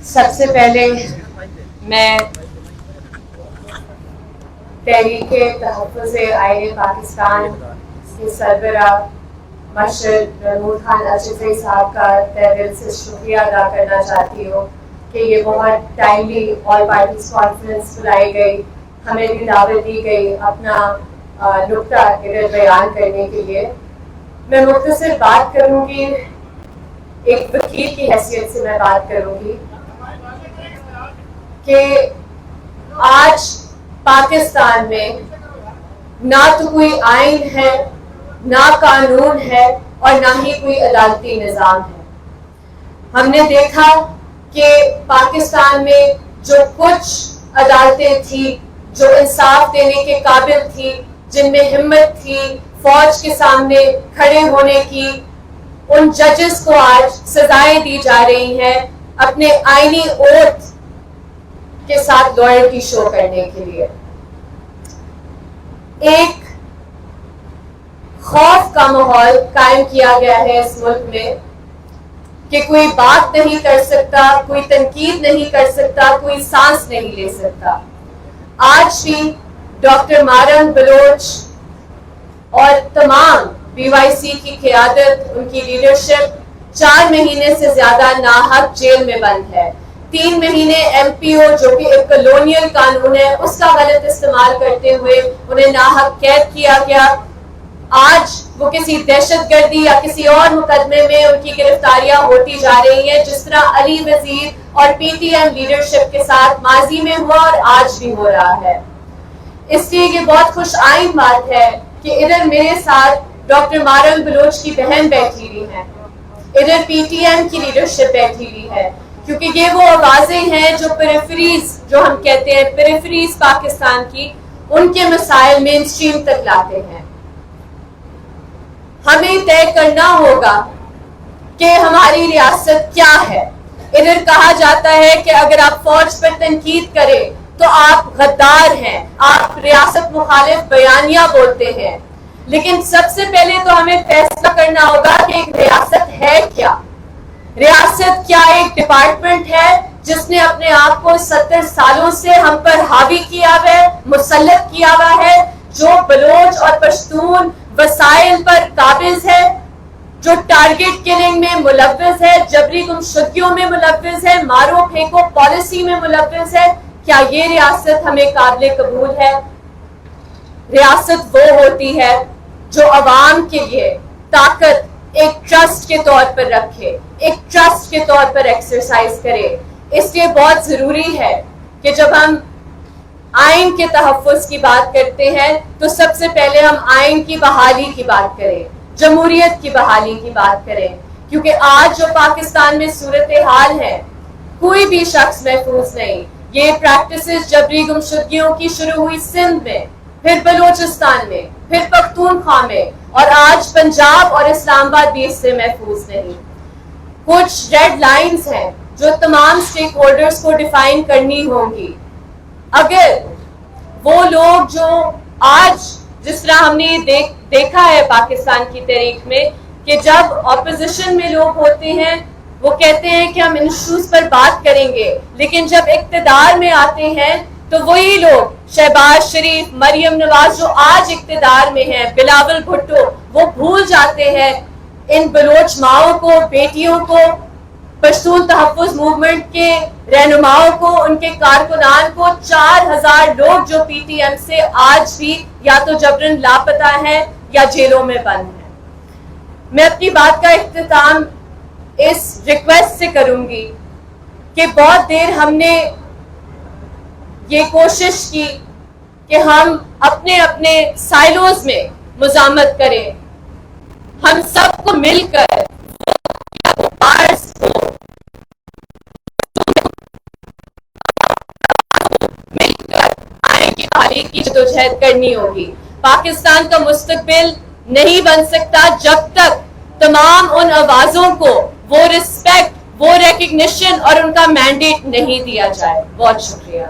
سب سے پہلے میں تحریک تحفظ آئین پاکستان کے سربراہ مشرد محمود خان اشرفی صاحب کا تہہ دل سے شکریہ ادا کرنا چاہتی ہوں کہ یہ بہت ٹائملی آل پارٹیز کانفرنس بلائی گئی، ہمیں بھی دعوت دی گئی اپنا نقطہ ادھر بیان کرنے کے لیے۔ میں مختصر بات کروں گی، ایک وکیل کی حیثیت سے میں بات کروں گی کہ آج پاکستان میں نہ تو کوئی آئین ہے، نہ قانون ہے اور نہ ہی کوئی عدالتی نظام ہے۔ ہم نے دیکھا کہ پاکستان میں جو کچھ عدالتیں تھیں جو انصاف دینے کے قابل تھی، جن میں ہمت تھی فوج کے سامنے کھڑے ہونے کی، ان ججز کو آج سزائیں دی جا رہی ہیں اپنے آئینی اوتھ کے ساتھ لائلٹی شو کرنے کے لیے۔ ایک خوف کا ماحول قائم کیا گیا ہے اس ملک میں کہ کوئی بات نہیں کر سکتا، کوئی تنقید نہیں کر سکتا، کوئی سانس نہیں لے سکتا۔ آج بھی ڈاکٹر مارن بلوچ اور تمام بی وائی سی کی قیادت، ان کی لیڈرشپ 4 مہینے سے زیادہ ناحق جیل میں بند ہے۔ 3 مہینے ایم پی او جو کہ ایک کلونیل قانون ہے اس کا غلط استعمال کرتے ہوئے انہیں ناحق قید کیا گیا۔ آج وہ کسی دہشت گردی یا کسی اور مقدمے میں ان کی گرفتاریاں ہوتی جا رہی ہیں، جس طرح علی وزیر اور پی ٹی ایم لیڈرشپ کے ساتھ ماضی میں ہوا اور آج بھی ہو رہا ہے۔ اس لیے یہ بہت خوش آئند بات ہے کہ ادھر میرے ساتھ ڈاکٹر مارن بلوچ کی بہن بیٹھی ہوئی ہیں، ادھر پی ٹی ایم کی لیڈرشپ بیٹھی ہوئی ہے، کیونکہ یہ وہ آوازیں ہیں جو پیریفریز، جو ہم کہتے ہیں پیریفریز پاکستان کی، ان کے مسائل مین اسٹریم تک لاتے ہیں۔ ہمیں طے کرنا ہوگا کہ ہماری ریاست کیا ہے۔ ادھر کہا جاتا ہے کہ اگر آپ فوج پر تنقید کریں تو آپ غدار ہیں، آپ ریاست مخالف بیانیہ بولتے ہیں، لیکن سب سے پہلے تو ہمیں فیصلہ کرنا ہوگا کہ ایک ریاست ہے کیا۔ ریاست کیا ایک ڈپارٹمنٹ ہے جس نے اپنے آپ کو 70 سالوں سے ہم پر حاوی کیا ہوا ہے، مسلط کیا ہوا ہے، جو بلوچ اور پشتون وسائل پر قابض ہے، جو ٹارگٹ کلنگ میں ملوث ہے، جبری گمشدگیوں میں ملوث ہے، مارو پھینکو پالیسی میں ملوث ہے؟ کیا یہ ریاست ہمیں قابل قبول ہے؟ ریاست وہ ہوتی ہے جو عوام کے لیے طاقت ایک ٹرسٹ کے طور پر رکھے، ایک ٹرسٹ کے طور پر ایکسرسائز کرے۔ اس لیے بہت ضروری ہے کہ جب ہم آئین کے تحفظ کی بات کرتے ہیں تو سب سے پہلے ہم آئین کی بحالی کی بات کریں، جمہوریت کی بحالی کی بات کریں، کیونکہ آج جو پاکستان میں صورتحال ہے کوئی بھی شخص محفوظ نہیں۔ یہ پریکٹسز جبری گمشدگیوں کی شروع ہوئی سندھ میں، پھر بلوچستان میں، پھر پختونخوا میں، اور آج پنجاب اور اسلام آباد بھی اس سے محفوظ نہیں۔ کچھ ریڈ لائنز ہیں جو تمام سٹیک ہولڈرز کو ڈیفائن کرنی ہوں گی۔ اگر وہ لوگ جو آج جس طرح ہم نے دیکھا ہے پاکستان کی تاریخ میں کہ جب اپوزیشن میں لوگ ہوتے ہیں وہ کہتے ہیں کہ ہم ان ایشوز پر بات کریں گے، لیکن جب اقتدار میں آتے ہیں تو وہی لوگ شہباز شریف، مریم نواز جو آج اقتدار میں ہیں، بلاول بھٹو، وہ بھول جاتے ہیں ان بلوچ ماؤں کو، بیٹیوں کو، پشتون تحفظ موومنٹ کے رہنماؤں کو، ان کے کارکنان کو۔ 4000 لوگ جو پی ٹی ایم سے آج بھی یا تو جبرن لاپتہ ہیں یا جیلوں میں بند ہیں۔ میں اپنی بات کا اختتام اس ریکویسٹ سے کروں گی کہ بہت دیر ہم نے یہ کوشش کی کہ ہم اپنے اپنے سائلوز میں مزاحمت کریں، ہم سب کو مل کر کی جدوجہد کرنی ہوگی۔ پاکستان کا مستقبل نہیں بن سکتا جب تک تمام ان آوازوں کو وہ رسپیکٹ، وہ ریکگنیشن اور ان کا مینڈیٹ نہیں دیا جائے۔ بہت شکریہ۔